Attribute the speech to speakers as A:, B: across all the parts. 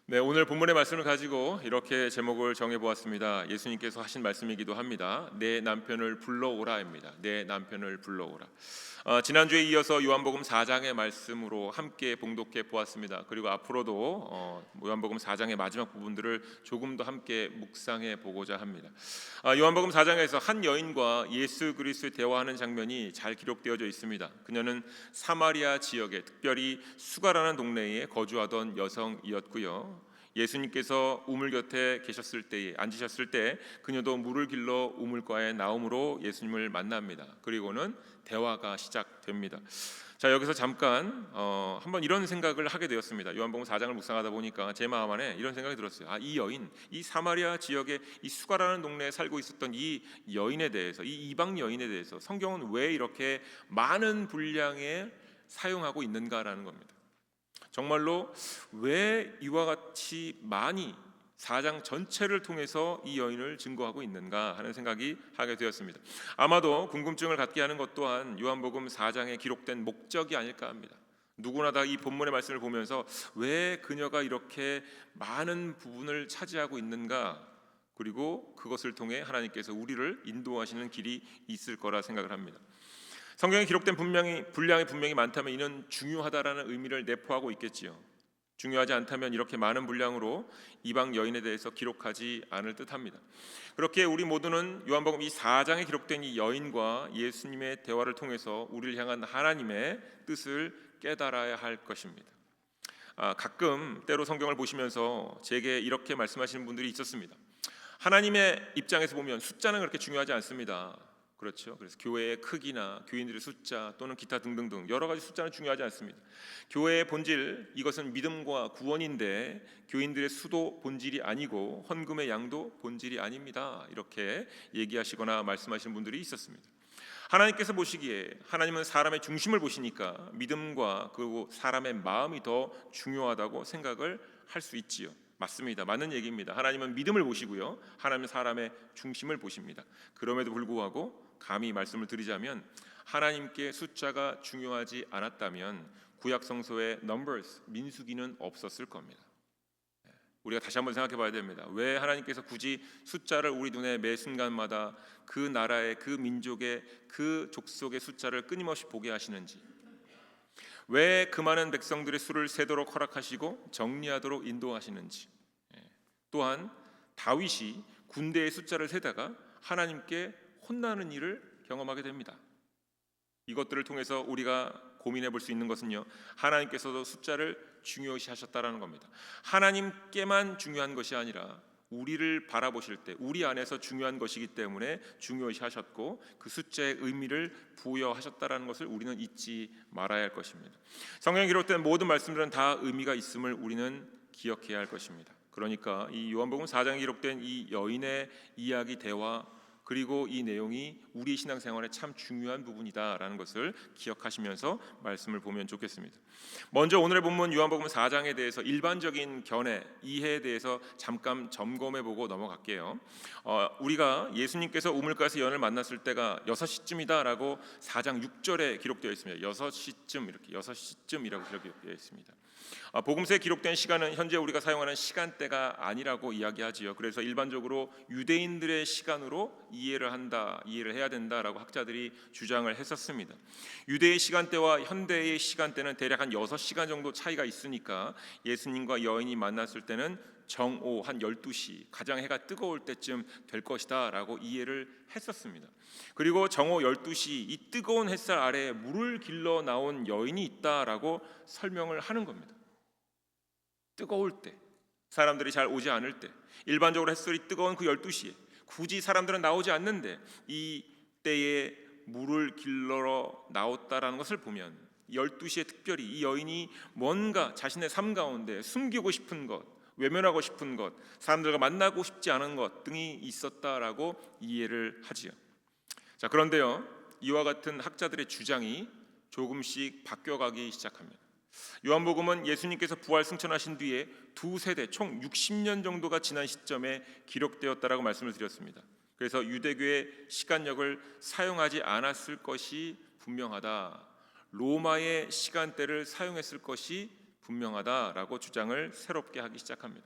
A: 네, 오늘 본문의 말씀을 가지고 이렇게 제목을 정해 보았습니다. 예수님께서 하신 말씀이기도 합니다. 내 남편을 불러오라입니다. 내 남편을 불러오라. 지난주에 이어서 요한복음 4장의 말씀으로 함께 봉독해 보았습니다. 그리고 앞으로도 요한복음 4장의 마지막 부분들을 조금 더 함께 묵상해 보고자 합니다. 요한복음 4장에서 한 여인과 예수 그리스도의 대화하는 장면이 잘 기록되어져 있습니다. 그녀는 사마리아 지역에, 특별히 수가라는 동네에 거주하던 여성이었고요. 예수님께서 우물 곁에 계셨을 때에 앉으셨을 때 그녀도 물을 길러 우물가에 나옴으로 예수님을 만납니다. 그리고는 대화가 시작됩니다. 자, 여기서 잠깐 한번 이런 생각을 하게 되었습니다. 요한복음 4장을 묵상하다 보니까 제 마음 안에 이런 생각이 들었어요. 이 여인, 이 사마리아 지역에 이 수가라는 동네에 살고 있었던 이 여인에 대해서, 이 이방 여인에 대해서 성경은 왜 이렇게 많은 분량에 사용하고 있는가라는 겁니다. 정말로 왜 이와 같이 많이 4장 전체를 통해서 이 여인을 증거하고 있는가 하는 생각이 하게 되었습니다. 아마도 궁금증을 갖게 하는 것 또한 요한복음 4장에 기록된 목적이 아닐까 합니다. 누구나 다 이 본문의 말씀을 보면서 왜 그녀가 이렇게 많은 부분을 차지하고 있는가, 그리고 그것을 통해 하나님께서 우리를 인도하시는 길이 있을 거라 생각을 합니다. 성경에 기록된 분량이 분명히 많다면 이는 중요하다라는 의미를 내포하고 있겠지요. 중요하지 않다면 이렇게 많은 분량으로 이방 여인에 대해서 기록하지 않을 듯합니다. 그렇게 우리 모두는 요한복음 이 4장에 기록된 이 여인과 예수님의 대화를 통해서 우리를 향한 하나님의 뜻을 깨달아야 할 것입니다. 가끔 때로 성경을 보시면서 제게 이렇게 말씀하시는 분들이 있었습니다. 하나님의 입장에서 보면 숫자는 그렇게 중요하지 않습니다. 그렇죠. 그래서 교회의 크기나 교인들의 숫자 또는 기타 등등등 여러 가지 숫자는 중요하지 않습니다. 교회의 본질, 이것은 믿음과 구원인데 교인들의 수도 본질이 아니고 헌금의 양도 본질이 아닙니다. 이렇게 얘기하시거나 말씀하시는 분들이 있었습니다. 하나님께서 보시기에 하나님은 사람의 중심을 보시니까 믿음과 그리고 사람의 마음이 더 중요하다고 생각을 할 수 있지요. 맞습니다. 맞는 얘기입니다. 하나님은 믿음을 보시고요. 하나님은 사람의 중심을 보십니다. 그럼에도 불구하고 감히 말씀을 드리자면 하나님께 숫자가 중요하지 않았다면 구약 성서에 numbers, 민수기는 없었을 겁니다. 우리가 다시 한번 생각해 봐야 됩니다. 왜 하나님께서 굳이 숫자를 우리 눈에 매 순간마다 그 나라의, 그 민족의, 그 족속의 숫자를 끊임없이 보게 하시는지, 왜 그 많은 백성들의 수를 세도록 허락하시고 정리하도록 인도하시는지, 또한 다윗이 군대의 숫자를 세다가 하나님께 혼나는 일을 경험하게 됩니다. 이것들을 통해서 우리가 고민해 볼 수 있는 것은요, 하나님께서도 숫자를 중요시 하셨다라는 겁니다. 하나님께만 중요한 것이 아니라 우리를 바라보실 때 우리 안에서 중요한 것이기 때문에 중요시 하셨고 그 숫자의 의미를 부여하셨다라는 것을 우리는 잊지 말아야 할 것입니다. 성경에 기록된 모든 말씀들은 다 의미가 있음을 우리는 기억해야 할 것입니다. 그러니까 이 요한복음 4장에 기록된 이 여인의 이야기 대화, 그리고 이 내용이 우리 신앙생활에 참 중요한 부분이다라는 것을 기억하시면서 말씀을 보면 좋겠습니다. 먼저 오늘의 본문 요한복음 4장에 대해서 일반적인 견해, 이해에 대해서 잠깐 점검해보고 넘어갈게요. 우리가 예수님께서 우물가에서 여인을 만났을 때가 6시쯤이다라고 4장 6절에 기록되어 있습니다. 6시쯤, 이렇게 6시쯤이라고 기록되어 있습니다. 복음서에 기록된 시간은 현재 우리가 사용하는 시간대가 아니라고 이야기하지요. 그래서 일반적으로 유대인들의 시간으로 이해를 해야 된다라고 학자들이 주장을 했었습니다. 유대의 시간대와 현대의 시간대는 대략 한 6시간 정도 차이가 있으니까 예수님과 여인이 만났을 때는 정오 한 12시, 가장 해가 뜨거울 때쯤 될 것이다 라고 이해를 했었습니다. 그리고 정오 12시, 이 뜨거운 햇살 아래에 물을 길러 나온 여인이 있다라고 설명을 하는 겁니다. 뜨거울 때, 사람들이 잘 오지 않을 때, 일반적으로 햇살이 뜨거운 그 12시에 굳이 사람들은 나오지 않는데 이 때에 물을 길러 나왔다라는 것을 보면 12시에 특별히 이 여인이 뭔가 자신의 삶 가운데 숨기고 싶은 것, 외면하고 싶은 것, 사람들과 만나고 싶지 않은 것 등이 있었다라고 이해를 하지요. 자, 그런데요, 이와 같은 학자들의 주장이 조금씩 바뀌어가기 시작합니다. 요한복음은 예수님께서 부활 승천하신 뒤에 두 세대 총 60년 정도가 지난 시점에 기록되었다라고 말씀을 드렸습니다. 그래서 유대교의 시간력을 사용하지 않았을 것이 분명하다. 로마의 시간대를 사용했을 것이 분명하다라고 주장을 새롭게 하기 시작합니다.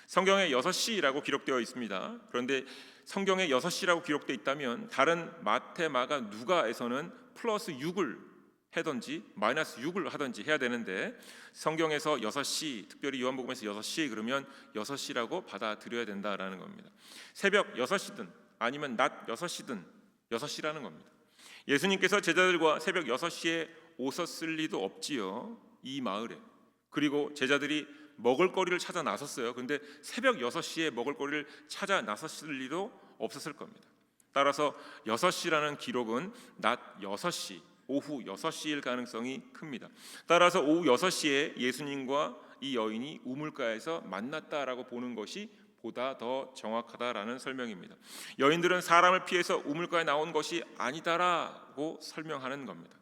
A: 성경에 6시라고 기록되어 있습니다. 그런데 성경에 6시라고 기록되어 있다면 다른 마태, 마가, 누가에서는 플러스 6을 하든지 마이너스 6을 하든지 해야 되는데 성경에서 6시, 특별히 요한복음에서 6시 그러면 6시라고 받아들여야 된다라는 겁니다. 새벽 6시든 아니면 낮 6시든 6시라는 겁니다. 예수님께서 제자들과 새벽 6시에 오셨을 리도 없지요, 이 마을에. 그리고 제자들이 먹을거리를 찾아 나섰어요. 그런데 새벽 6시에 먹을거리를 찾아 나섰을 리도 없었을 겁니다. 따라서 6시라는 기록은 낮 6시, 오후 6시일 가능성이 큽니다. 따라서 오후 6시에 예수님과 이 여인이 우물가에서 만났다라고 보는 것이 보다 더 정확하다라는 설명입니다. 여인들은 사람을 피해서 우물가에 나온 것이 아니다라고 설명하는 겁니다.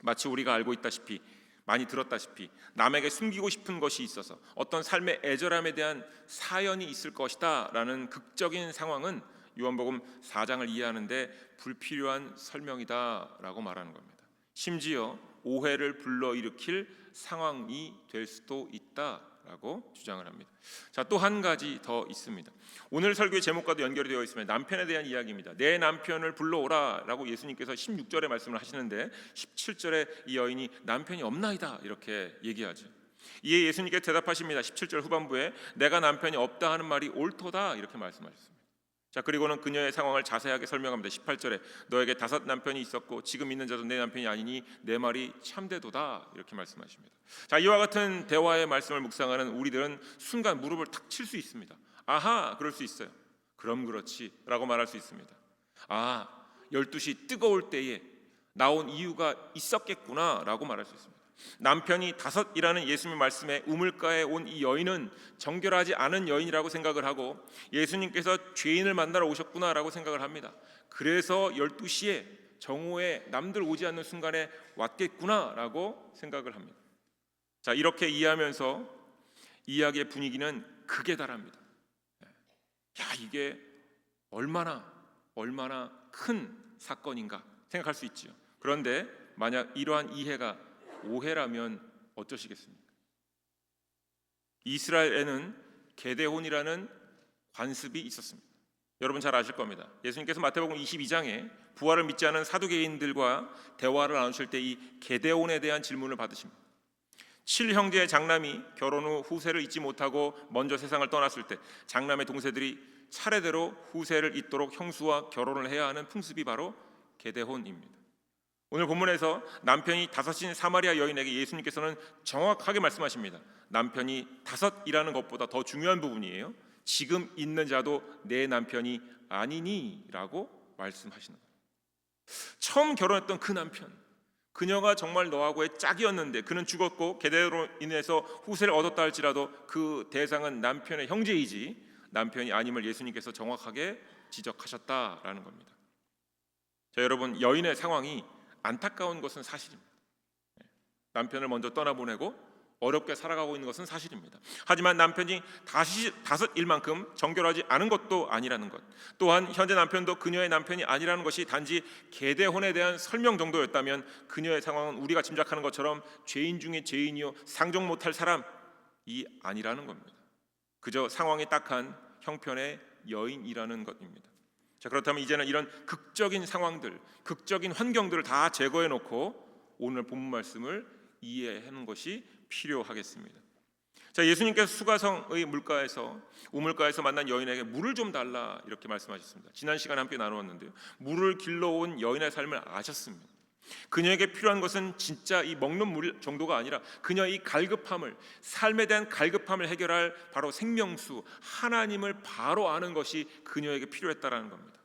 A: 마치 우리가 알고 있다시피, 많이 들었다시피 남에게 숨기고 싶은 것이 있어서 어떤 삶의 애절함에 대한 사연이 있을 것이다 라는 극적인 상황은 요한복음 4장을 이해하는데 불필요한 설명이다 라고 말하는 겁니다. 심지어 오해를 불러일으킬 상황이 될 수도 있다 라고 주장을 합니다. 자, 또 한 가지 더 있습니다. 오늘 설교의 제목과도 연결이 되어 있습니다. 남편에 대한 이야기입니다. 내 남편을 불러오라 라고 예수님께서 16절에 말씀을 하시는데 17절에 이 여인이 남편이 없나이다 이렇게 얘기하죠. 이에 예수님께서 대답하십니다. 17절 후반부에 내가 남편이 없다 하는 말이 옳도다 이렇게 말씀하셨습니다. 자, 그리고는 그녀의 상황을 자세하게 설명합니다. 18절에 너에게 5 남편이 있었고 지금 있는 자도 내 남편이 아니니 내 말이 참되도다 이렇게 말씀하십니다. 자, 이와 같은 대화의 말씀을 묵상하는 우리들은 순간 무릎을 탁 칠 수 있습니다. 아하, 그럴 수 있어요. 그럼 그렇지 라고 말할 수 있습니다. 12시 뜨거울 때에 나온 이유가 있었겠구나 라고 말할 수 있습니다. 남편이 5이라는 예수님의 말씀에 우물가에 온 이 여인은 정결하지 않은 여인이라고 생각을 하고 예수님께서 죄인을 만나러 오셨구나라고 생각을 합니다. 그래서 12시에 정오에 남들 오지 않는 순간에 왔겠구나라고 생각을 합니다. 자, 이렇게 이해하면서 이야기의 분위기는 극에 달합니다. 야, 이게 얼마나 큰 사건인가 생각할 수 있지요. 그런데 만약 이러한 이해가 오해라면 어쩌시겠습니까? 이스라엘에는 게데온이라는 관습이 있었습니다. 여러분 잘 아실 겁니다. 예수님께서 마태복음 22장에 부활을 믿지 않은 사두개인들과 대화를 나누실 때 이 게데온에 대한 질문을 받으십니다. 7형제의 장남이 결혼 후 후세를 잊지 못하고 먼저 세상을 떠났을 때 장남의 동생들이 차례대로 후세를 잇도록 형수와 결혼을 해야 하는 풍습이 바로 게데온입니다. 오늘 본문에서 남편이 5인 사마리아 여인에게 예수님께서는 정확하게 말씀하십니다. 남편이 5이라는 것보다 더 중요한 부분이에요. 지금 있는 자도 내 남편이 아니니 라고 말씀하시는 거예요. 처음 결혼했던 그 남편, 그녀가 정말 너하고의 짝이었는데 그는 죽었고 게데온으로 인해서 후세를 얻었다 할지라도 그 대상은 남편의 형제이지 남편이 아님을 예수님께서 정확하게 지적하셨다라는 겁니다. 자, 여러분, 여인의 상황이 안타까운 것은 사실입니다. 남편을 먼저 떠나보내고 어렵게 살아가고 있는 것은 사실입니다. 하지만 남편이 다시 5일 만큼 정결하지 않은 것도 아니라는 것, 또한 현재 남편도 그녀의 남편이 아니라는 것이 단지 계대혼에 대한 설명 정도였다면 그녀의 상황은 우리가 짐작하는 것처럼 죄인 중에 죄인이요 상종 못할 사람이 아니라는 겁니다. 그저 상황이 딱한 형편의 여인이라는 것입니다. 자, 그렇다면 이제는 이런 극적인 상황들, 극적인 환경들을 다 제거해 놓고 오늘 본문 말씀을 이해하는 것이 필요하겠습니다. 자, 예수님께서 수가성의 우물가에서 만난 여인에게 물을 좀 달라 이렇게 말씀하셨습니다. 지난 시간에 함께 나누었는데요, 물을 길러온 여인의 삶을 아셨습니다. 그녀에게 필요한 것은 진짜 이 먹는 물 정도가 아니라 그녀의 이 갈급함을, 삶에 대한 갈급함을 해결할 바로 생명수 하나님을 바로 아는 것이 그녀에게 필요했다라는 겁니다.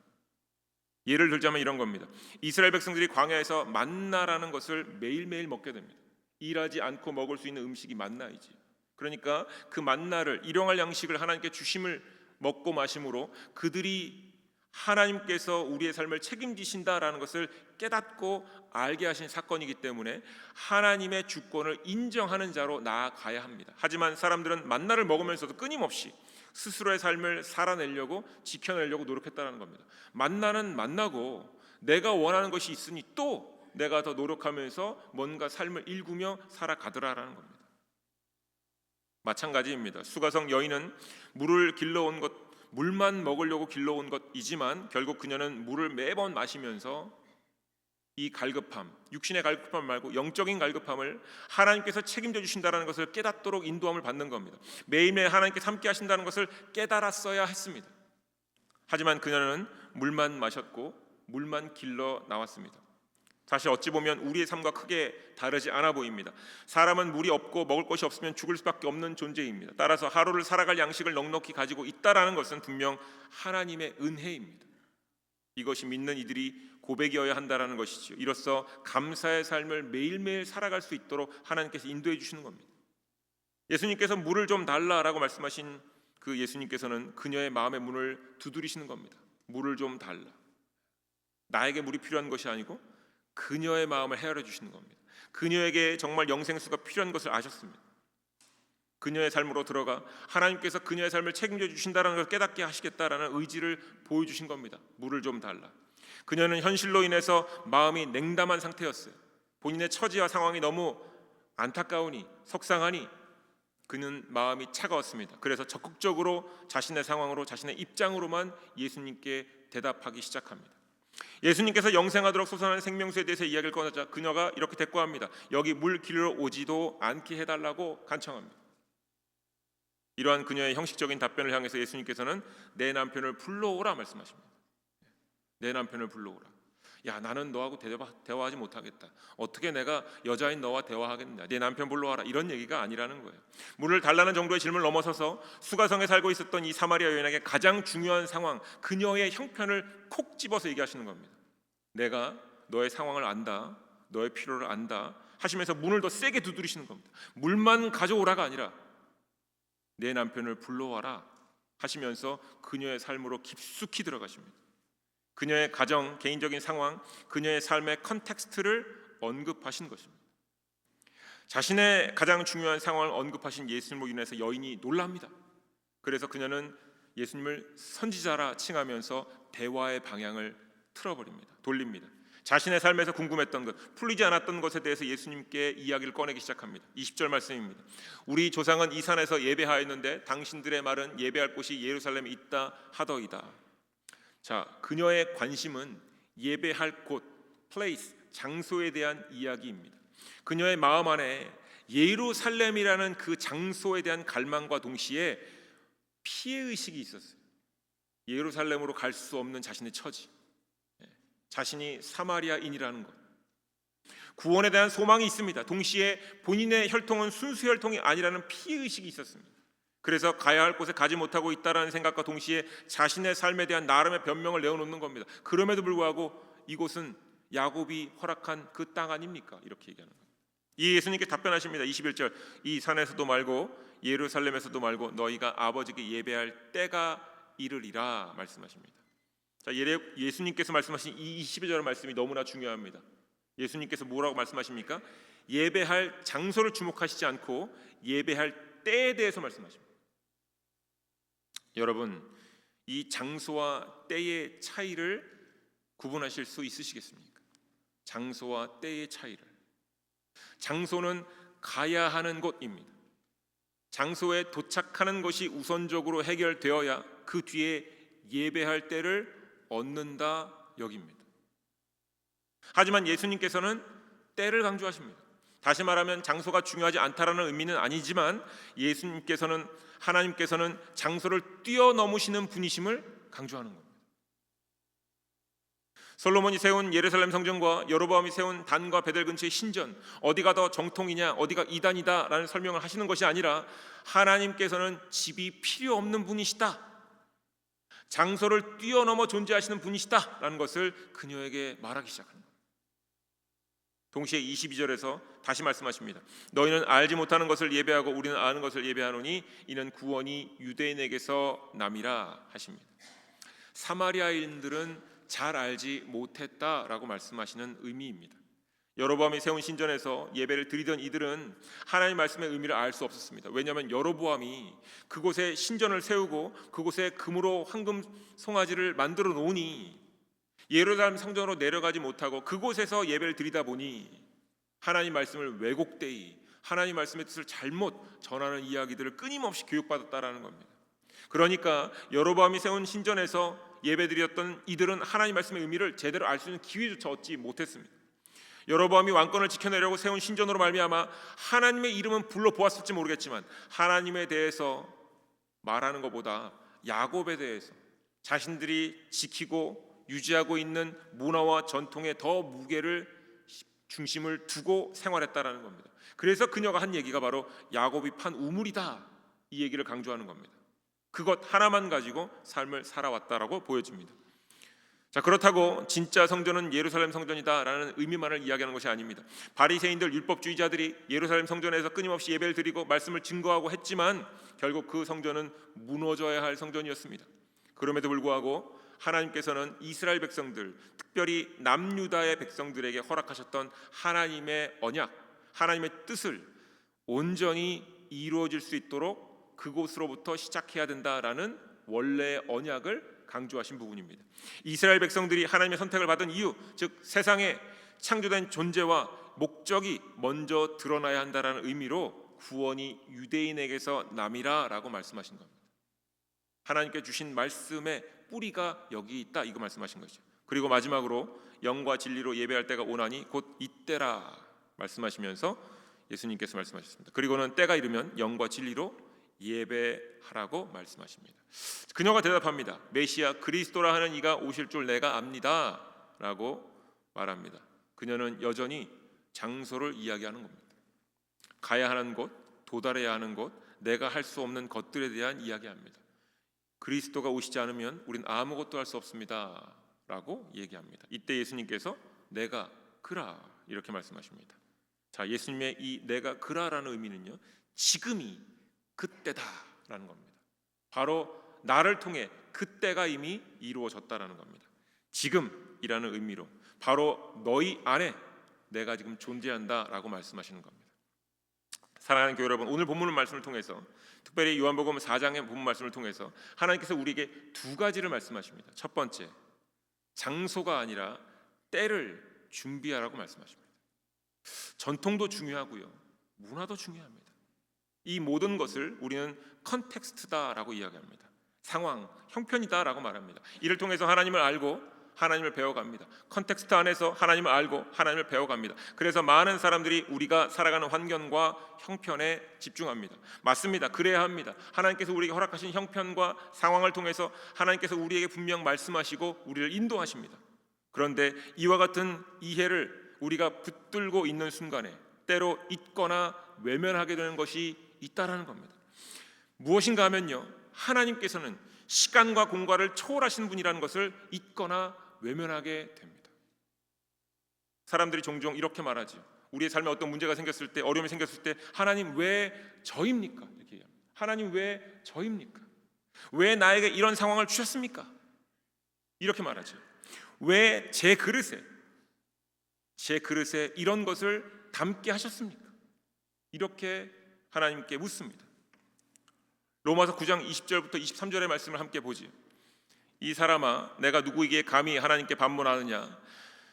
A: 예를 들자면 이런 겁니다. 이스라엘 백성들이 광야에서 만나라는 것을 매일매일 먹게 됩니다. 일하지 않고 먹을 수 있는 음식이 만나이지. 그러니까 그 만나를, 일용할 양식을 하나님께 주심을 먹고 마심으로 그들이 하나님께서 우리의 삶을 책임지신다라는 것을 깨닫고 알게 하신 사건이기 때문에 하나님의 주권을 인정하는 자로 나아가야 합니다. 하지만 사람들은 만나를 먹으면서도 끊임없이 스스로의 삶을 살아내려고, 지켜내려고 노력했다는 겁니다. 만나는 만나고 내가 원하는 것이 있으니 또 내가 더 노력하면서 뭔가 삶을 일구며 살아가더라라는 겁니다. 마찬가지입니다. 수가성 여인은 물만 먹으려고 길러온 것이지만 결국 그녀는 물을 매번 마시면서 이 갈급함, 육신의 갈급함 말고 영적인 갈급함을 하나님께서 책임져 주신다는 것을 깨닫도록 인도함을 받는 겁니다. 매일매일 하나님께서 함께 하신다는 것을 깨달았어야 했습니다. 하지만 그녀는 물만 마셨고 물만 길러 나왔습니다. 사실 어찌 보면 우리의 삶과 크게 다르지 않아 보입니다. 사람은 물이 없고 먹을 것이 없으면 죽을 수밖에 없는 존재입니다. 따라서 하루를 살아갈 양식을 넉넉히 가지고 있다라는 것은 분명 하나님의 은혜입니다. 이것이 믿는 이들이 고백이어야 한다라는 것이죠. 이로써 감사의 삶을 매일매일 살아갈 수 있도록 하나님께서 인도해 주시는 겁니다. 예수님께서 물을 좀 달라라고 말씀하신 그 예수님께서는 그녀의 마음의 문을 두드리시는 겁니다. 물을 좀 달라. 나에게 물이 필요한 것이 아니고 그녀의 마음을 헤아려 주시는 겁니다. 그녀에게 정말 영생수가 필요한 것을 아셨습니다. 그녀의 삶으로 들어가 하나님께서 그녀의 삶을 책임져 주신다는 걸 깨닫게 하시겠다라는 의지를 보여주신 겁니다. 물을 좀 달라. 그녀는 현실로 인해서 마음이 냉담한 상태였어요. 본인의 처지와 상황이 너무 안타까우니 속상하니 그는 마음이 차가웠습니다. 그래서 적극적으로 자신의 상황으로 자신의 입장으로만 예수님께 대답하기 시작합니다. 예수님께서 영생하도록 솟아나는 생명수에 대해서 이야기를 꺼내자 그녀가 이렇게 대꾸합니다. 여기 물 길러 오지도 않게 해달라고 간청합니다. 이러한 그녀의 형식적인 답변을 향해서 예수님께서는 내 남편을 불러오라 말씀하십니다. 내 남편을 불러오라. 야, 나는 너하고 대화하지 못하겠다. 어떻게 내가 여자인 너와 대화하겠냐. 내 남편 불러와라. 이런 얘기가 아니라는 거예요. 물을 달라는 정도의 질문을 넘어서서 수가성에 살고 있었던 이 사마리아 여인에게 가장 중요한 상황, 그녀의 형편을 콕 집어서 얘기하시는 겁니다. 내가 너의 상황을 안다. 너의 필요를 안다. 하시면서 문을 더 세게 두드리시는 겁니다. 물만 가져오라가 아니라 내 남편을 불러와라 하시면서 그녀의 삶으로 깊숙이 들어가십니다. 그녀의 가정, 개인적인 상황, 그녀의 삶의 컨텍스트를 언급하신 것입니다. 자신의 가장 중요한 상황을 언급하신 예수님으로 인해서 여인이 놀랍니다. 그래서 그녀는 예수님을 선지자라 칭하면서 대화의 방향을 돌립니다. 자신의 삶에서 궁금했던 것, 풀리지 않았던 것에 대해서 예수님께 이야기를 꺼내기 시작합니다. 20절 말씀입니다. 우리 조상은 이 산에서 예배하였는데 당신들의 말은 예배할 곳이 예루살렘에 있다 하더이다. 자, 그녀의 관심은 예배할 곳, place, 장소에 대한 이야기입니다. 그녀의 마음 안에 예루살렘이라는 그 장소에 대한 갈망과 동시에 피해의식이 있었어요. 예루살렘으로 갈 수 없는 자신의 처지, 자신이 사마리아인이라는 것, 구원에 대한 소망이 있습니다. 동시에 본인의 혈통은 순수 혈통이 아니라는 피해의식이 있었습니다. 그래서 가야 할 곳에 가지 못하고 있다는 생각과 동시에 자신의 삶에 대한 나름의 변명을 내어놓는 겁니다. 그럼에도 불구하고 이곳은 야곱이 허락한 그 땅 아닙니까? 이렇게 얘기하는 겁니다. 이 예수님께 답변하십니다. 21절, 이 산에서도 말고 예루살렘에서도 말고 너희가 아버지께 예배할 때가 이르리라 말씀하십니다. 자, 예수님께서 말씀하신 이 22절 말씀이 너무나 중요합니다. 예수님께서 뭐라고 말씀하십니까? 예배할 장소를 주목하시지 않고 예배할 때에 대해서 말씀하십니다. 여러분, 이 장소와 때의 차이를 구분하실 수 있으시겠습니까? 장소와 때의 차이를. 장소는 가야 하는 곳입니다. 장소에 도착하는 것이 우선적으로 해결되어야 그 뒤에 예배할 때를 얻는다 여깁니다. 하지만 예수님께서는 때를 강조하십니다. 다시 말하면 장소가 중요하지 않다라는 의미는 아니지만 하나님께서는 장소를 뛰어넘으시는 분이심을 강조하는 겁니다. 솔로몬이 세운 예루살렘 성전과 여로보암이 세운 단과 베델 근처의 신전, 어디가 더 정통이냐, 어디가 이단이다라는 설명을 하시는 것이 아니라 하나님께서는 집이 필요 없는 분이시다, 장소를 뛰어넘어 존재하시는 분이시다라는 것을 그녀에게 말하기 시작합니다. 동시에 22절에서 다시 말씀하십니다. 너희는 알지 못하는 것을 예배하고 우리는 아는 것을 예배하노니 이는 구원이 유대인에게서 남이라 하십니다. 사마리아인들은 잘 알지 못했다라고 말씀하시는 의미입니다. 여로보암이 세운 신전에서 예배를 드리던 이들은 하나님 말씀의 의미를 알 수 없었습니다. 왜냐하면 여로보암이 그곳에 신전을 세우고 그곳에 금으로 황금 송아지를 만들어 놓으니 예루살렘 성전으로 내려가지 못하고 그곳에서 예배를 드리다 보니 하나님 말씀을 왜곡되이 하나님 말씀의 뜻을 잘못 전하는 이야기들을 끊임없이 교육받았다라는 겁니다. 그러니까 여로보암이 세운 신전에서 예배드렸던 이들은 하나님 말씀의 의미를 제대로 알 수 있는 기회조차 얻지 못했습니다. 여로보암이 왕권을 지켜내려고 세운 신전으로 말미암아 하나님의 이름은 불러보았을지 모르겠지만 하나님에 대해서 말하는 것보다 야곱에 대해서 자신들이 지키고 유지하고 있는 문화와 전통에 더 무게를 중심을 두고 생활했다라는 겁니다. 그래서 그녀가 한 얘기가 바로 야곱이 판 우물이다, 이 얘기를 강조하는 겁니다. 그것 하나만 가지고 삶을 살아왔다라고 보여집니다. 자, 그렇다고 진짜 성전은 예루살렘 성전이다라는 의미만을 이야기하는 것이 아닙니다. 바리새인들 율법주의자들이 예루살렘 성전에서 끊임없이 예배를 드리고 말씀을 증거하고 했지만 결국 그 성전은 무너져야 할 성전이었습니다. 그럼에도 불구하고 하나님께서는 이스라엘 백성들, 특별히 남유다의 백성들에게 허락하셨던 하나님의 언약, 하나님의 뜻을 온전히 이루어질 수 있도록 그곳으로부터 시작해야 된다라는 원래의 언약을 강조하신 부분입니다. 이스라엘 백성들이 하나님의 선택을 받은 이유, 즉 세상에 창조된 존재와 목적이 먼저 드러나야 한다라는 의미로 구원이 유대인에게서 남이라라고 말씀하신 겁니다. 하나님께 주신 말씀의 뿌리가 여기 있다, 이거 말씀하신 것이죠. 그리고 마지막으로 영과 진리로 예배할 때가 오나니 곧 이때라 말씀하시면서 예수님께서 말씀하셨습니다. 그리고는 때가 이르면 영과 진리로 예배하라고 말씀하십니다. 그녀가 대답합니다. 메시아 그리스도라 하는 이가 오실 줄 내가 압니다 라고 말합니다. 그녀는 여전히 장소를 이야기하는 겁니다. 가야 하는 곳, 도달해야 하는 곳, 내가 할 수 없는 것들에 대한 이야기합니다. 그리스도가 오시지 않으면 우린 아무것도 할 수 없습니다 라고 얘기합니다. 이때 예수님께서 내가 그라 이렇게 말씀하십니다. 자, 예수님의 이 내가 그라라는 의미는요, 지금이 그때다라는 겁니다. 바로 나를 통해 그때가 이미 이루어졌다라는 겁니다. 지금이라는 의미로 바로 너희 안에 내가 지금 존재한다라고 말씀하시는 겁니다. 사랑하는 교회 여러분, 오늘 본문 말씀을 통해서 특별히 요한복음 4장의 본문 말씀을 통해서 하나님께서 우리에게 두 가지를 말씀하십니다. 첫 번째, 장소가 아니라 때를 준비하라고 말씀하십니다. 전통도 중요하고요, 문화도 중요합니다. 이 모든 것을 우리는 컨텍스트다라고 이야기합니다. 상황, 형편이다라고 말합니다. 이를 통해서 하나님을 알고 하나님을 배워갑니다. 컨텍스트 안에서 하나님을 알고 하나님을 배워갑니다. 그래서 많은 사람들이 우리가 살아가는 환경과 형편에 집중합니다. 맞습니다. 그래야 합니다. 하나님께서 우리에게 허락하신 형편과 상황을 통해서 하나님께서 우리에게 분명 말씀하시고 우리를 인도하십니다. 그런데 이와 같은 이해를 우리가 붙들고 있는 순간에 때로 잊거나 외면하게 되는 것이 있다라는 겁니다. 무엇인가 하면요, 하나님께서는 시간과 공간을 초월하신 분이라는 것을 잊거나 외면하게 됩니다. 사람들이 종종 이렇게 말하죠. 우리의 삶에 어떤 문제가 생겼을 때, 어려움이 생겼을 때 하나님 왜 저입니까? 이렇게 얘기합니다. 하나님 왜 저입니까? 왜 나에게 이런 상황을 주셨습니까? 이렇게 말하죠. 왜 제 그릇에 이런 것을 담게 하셨습니까? 이렇게 하나님께 묻습니다. 로마서 9장 20절부터 23절의 말씀을 함께 보지. 이 사람아, 내가 누구에게 감히 하나님께 반문하느냐?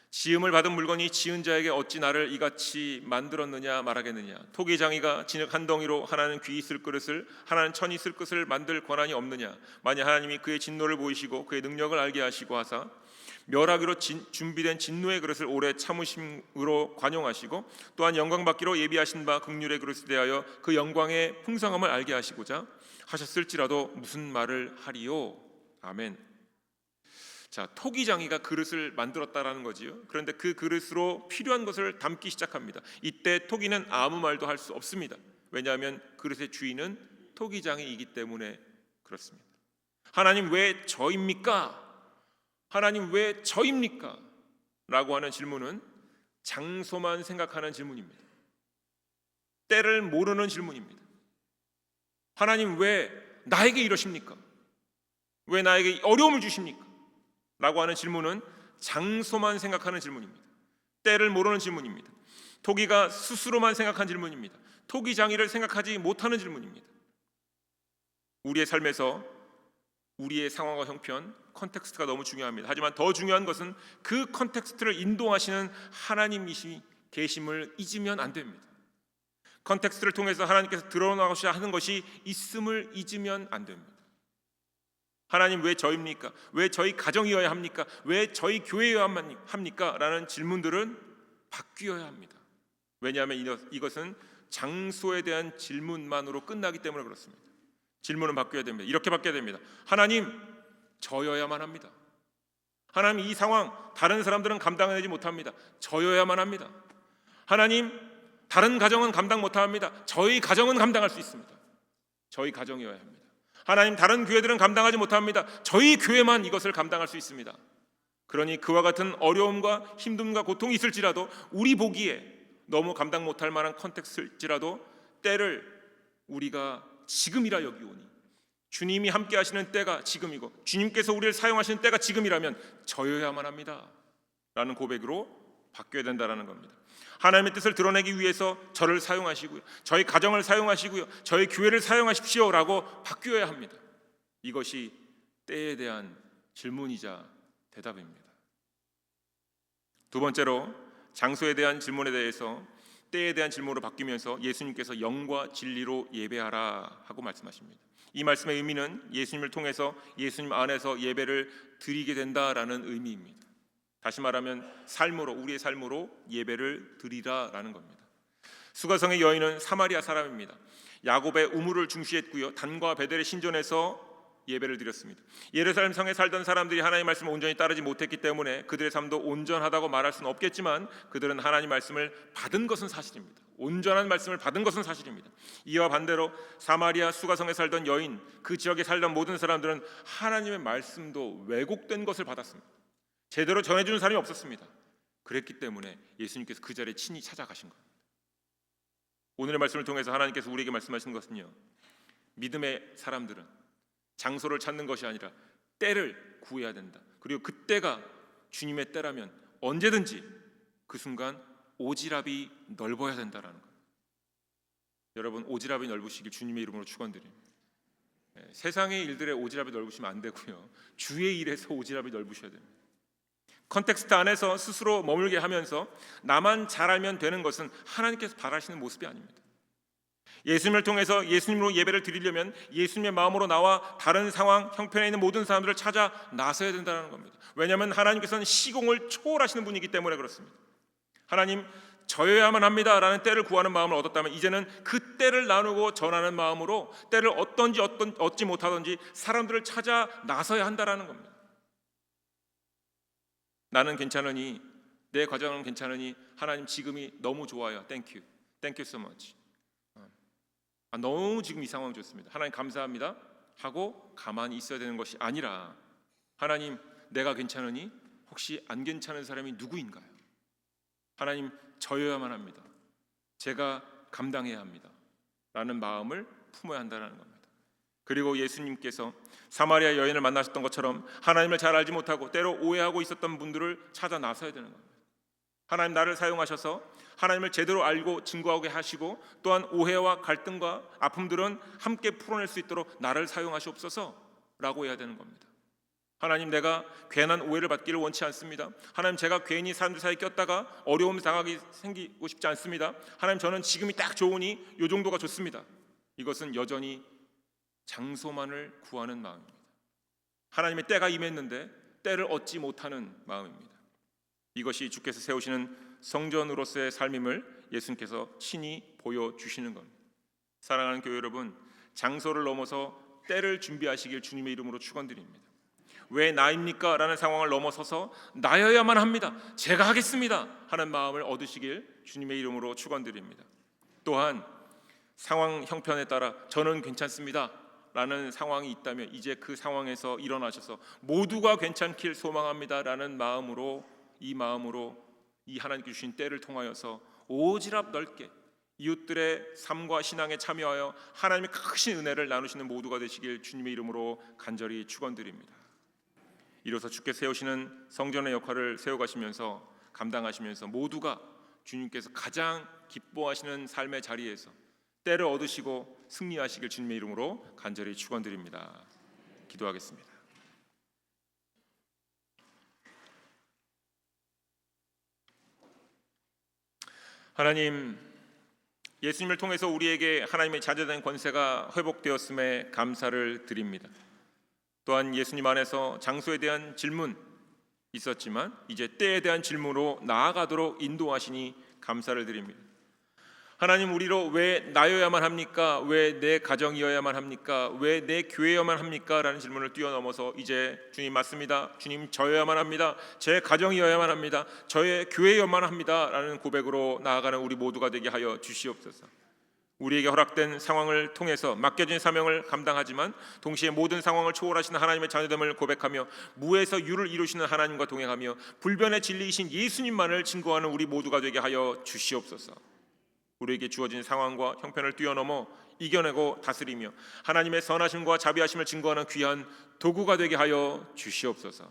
A: 지음을 받은 물건이 지은 자에게 어찌 나를 이같이 만들었느냐 말하겠느냐? 토기장이가 진흙 한 덩이로 하나는 귀 있을 그릇을, 하나는 천이 있을 것을 만들 권한이 없느냐? 만약 하나님이 그의 진노를 보이시고 그의 능력을 알게 하시고 하사 멸하기로 준비된 진노의 그릇을 오래 참으심으로 관용하시고 또한 영광 받기로 예비하신 바 긍휼의 그릇에 대하여 그 영광의 풍성함을 알게 하시고자 하셨을지라도 무슨 말을 하리요? 아멘. 자, 토기장이가 그릇을 만들었다라는 거지요. 그런데 그 그릇으로 필요한 것을 담기 시작합니다. 이때 토기는 아무 말도 할 수 없습니다. 왜냐하면 그릇의 주인은 토기장이이기 때문에 그렇습니다. 하나님 왜 저입니까? 하나님 왜 저입니까? 라고 하는 질문은 장소만 생각하는 질문입니다. 때를 모르는 질문입니다. 하나님 왜 나에게 이러십니까? 왜 나에게 어려움을 주십니까? 라고 하는 질문은 장소만 생각하는 질문입니다. 때를 모르는 질문입니다. 토기가 스스로만 생각한 질문입니다. 토기장이를 생각하지 못하는 질문입니다. 우리의 삶에서 우리의 상황과 형편, 컨텍스트가 너무 중요합니다. 하지만 더 중요한 것은 그 컨텍스트를 인도하시는 하나님이시 계심을 잊으면 안 됩니다. 컨텍스트를 통해서 하나님께서 드러나고자 하는 것이 있음을 잊으면 안 됩니다. 하나님 왜 저입니까? 왜 저희 가정이어야 합니까? 왜 저희 교회여야 합니까? 라는 질문들은 바뀌어야 합니다. 왜냐하면 이것은 장소에 대한 질문만으로 끝나기 때문에 그렇습니다. 질문은 바뀌어야 됩니다. 이렇게 바뀌어야 됩니다. 하나님, 저여야만 합니다. 하나님, 이 상황 다른 사람들은 감당하지 못합니다. 저여야만 합니다. 하나님, 다른 가정은 감당 못합니다. 저희 가정은 감당할 수 있습니다. 저희 가정이어야 합니다. 하나님, 다른 교회들은 감당하지 못합니다. 저희 교회만 이것을 감당할 수 있습니다. 그러니 그와 같은 어려움과 힘듦과 고통이 있을지라도 우리 보기에 너무 감당 못할 만한 컨텍스트일지라도 때를 우리가 지금이라 여기오니, 주님이 함께 하시는 때가 지금이고 주님께서 우리를 사용하시는 때가 지금이라면 저여야만 합니다 라는 고백으로 바뀌어야 된다는 겁니다. 하나님의 뜻을 드러내기 위해서 저를 사용하시고요, 저희 가정을 사용하시고요, 저희 교회를 사용하십시오 라고 바뀌어야 합니다. 이것이 때에 대한 질문이자 대답입니다. 두 번째로, 장소에 대한 질문에 대해서 때에 대한 질문으로 바뀌면서 예수님께서 영과 진리로 예배하라 하고 말씀하십니다. 이 말씀의 의미는 예수님을 통해서 예수님 안에서 예배를 드리게 된다라는 의미입니다. 다시 말하면 삶으로, 우리의 삶으로 예배를 드리라라는 겁니다. 수가성의 여인은 사마리아 사람입니다. 야곱의 우물을 중시했고요, 단과 베델의 신전에서 예배를 드렸습니다. 예루살렘 성에 살던 사람들이 하나님의 말씀을 온전히 따르지 못했기 때문에 그들의 삶도 온전하다고 말할 수는 없겠지만 그들은 하나님의 말씀을 받은 것은 사실입니다. 온전한 말씀을 받은 것은 사실입니다. 이와 반대로 사마리아 수가성에 살던 여인, 그 지역에 살던 모든 사람들은 하나님의 말씀도 왜곡된 것을 받았습니다. 제대로 전해주는 사람이 없었습니다. 그랬기 때문에 예수님께서 그 자리에 친히 찾아가신 겁니다. 오늘의 말씀을 통해서 하나님께서 우리에게 말씀하시는 것은요, 믿음의 사람들은 장소를 찾는 것이 아니라 때를 구해야 된다. 그리고 그때가 주님의 때라면 언제든지 그 순간 오지랖이 넓어야 된다라는 거예요. 여러분, 오지랖이 넓으시길 주님의 이름으로 축원드립니다. 세상의 일들에 오지랖이 넓으시면 안 되고요, 주의 일에서 오지랖이 넓으셔야 됩니다. 컨텍스트 안에서 스스로 머물게 하면서 나만 잘 알면 되는 것은 하나님께서 바라시는 모습이 아닙니다. 예수님을 통해서 예수님으로 예배를 드리려면 예수님의 마음으로 나와 다른 상황, 형편에 있는 모든 사람들을 찾아 나서야 된다는 겁니다. 왜냐하면 하나님께서는 시공을 초월하시는 분이기 때문에 그렇습니다. 하나님, 저여야만 합니다 라는 때를 구하는 마음을 얻었다면 이제는 그 때를 나누고 전하는 마음으로 때를 얻지 못하든지 사람들을 찾아 나서야 한다는 겁니다. 나는 괜찮으니, 내 과정은 괜찮으니 하나님 지금이 너무 좋아요, 땡큐 so much, 너무 지금 이 상황 좋습니다, 하나님 감사합니다 하고 가만히 있어야 되는 것이 아니라, 하나님 내가 괜찮으니 혹시 안 괜찮은 사람이 누구인가요? 하나님, 저여야만 합니다, 제가 감당해야 합니다 라는 마음을 품어야 한다는 겁니다. 그리고 예수님께서 사마리아 여인을 만나셨던 것처럼 하나님을 잘 알지 못하고 때로 오해하고 있었던 분들을 찾아 나서야 되는 겁니다. 하나님, 나를 사용하셔서 하나님을 제대로 알고 증거하게 하시고 또한 오해와 갈등과 아픔들은 함께 풀어낼 수 있도록 나를 사용하시옵소서라고 해야 되는 겁니다. 하나님, 내가 괜한 오해를 받기를 원치 않습니다. 하나님, 제가 괜히 사람들 사이에 꼈다가 어려움 당하기 생기고 싶지 않습니다. 하나님, 저는 지금이 딱 좋으니 이 정도가 좋습니다. 이것은 여전히 장소만을 구하는 마음입니다. 하나님의 때가 임했는데 때를 얻지 못하는 마음입니다. 이것이 주께서 세우시는 성전으로서의 삶임을 예수님께서 친히 보여주시는 겁니다. 사랑하는 교회 여러분, 장소를 넘어서 때를 준비하시길 주님의 이름으로 축원드립니다. 왜 나입니까? 라는 상황을 넘어서서 나여야만 합니다, 제가 하겠습니다 하는 마음을 얻으시길 주님의 이름으로 축원드립니다. 또한 상황 형편에 따라 저는 괜찮습니다 라는 상황이 있다면 이제 그 상황에서 일어나셔서 모두가 괜찮길 소망합니다 라는 마음으로, 이 하나님께 주신 때를 통하여서 오지랖 넓게 이웃들의 삶과 신앙에 참여하여 하나님의 크신 은혜를 나누시는 모두가 되시길 주님의 이름으로 간절히 축원드립니다. 이로써 주께서 세우시는 성전의 역할을 세워가시면서 감당하시면서 모두가 주님께서 가장 기뻐하시는 삶의 자리에서 때를 얻으시고 승리하시길 주님의 이름으로 간절히 축원드립니다. 기도하겠습니다. 하나님, 예수님을 통해서 우리에게 하나님의 자녀된 권세가 회복되었음에 감사를 드립니다. 또한 예수님 안에서 장소에 대한 질문 있었지만 이제 때에 대한 질문으로 나아가도록 인도하시니 감사를 드립니다. 하나님, 우리로 왜 나여야만 합니까? 왜 내 가정이어야만 합니까? 왜 내 교회여만 합니까? 라는 질문을 뛰어넘어서 이제 주님 맞습니다, 주님 저여야만 합니다, 제 가정이어야만 합니다, 저의 교회여만 합니다 라는 고백으로 나아가는 우리 모두가 되게 하여 주시옵소서. 우리에게 허락된 상황을 통해서 맡겨진 사명을 감당하지만 동시에 모든 상황을 초월하시는 하나님의 자녀됨을 고백하며 무에서 유를 이루시는 하나님과 동행하며 불변의 진리이신 예수님만을 증거하는 우리 모두가 되게 하여 주시옵소서. 우리에게 주어진 상황과 형편을 뛰어넘어 이겨내고 다스리며 하나님의 선하심과 자비하심을 증거하는 귀한 도구가 되게 하여 주시옵소서.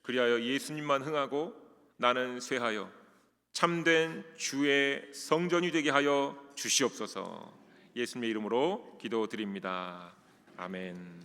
A: 그리하여 예수님만 흥하고 나는 쇠하여 참된 주의 성전이 되게 하여 주시옵소서. 예수님의 이름으로 기도드립니다. 아멘.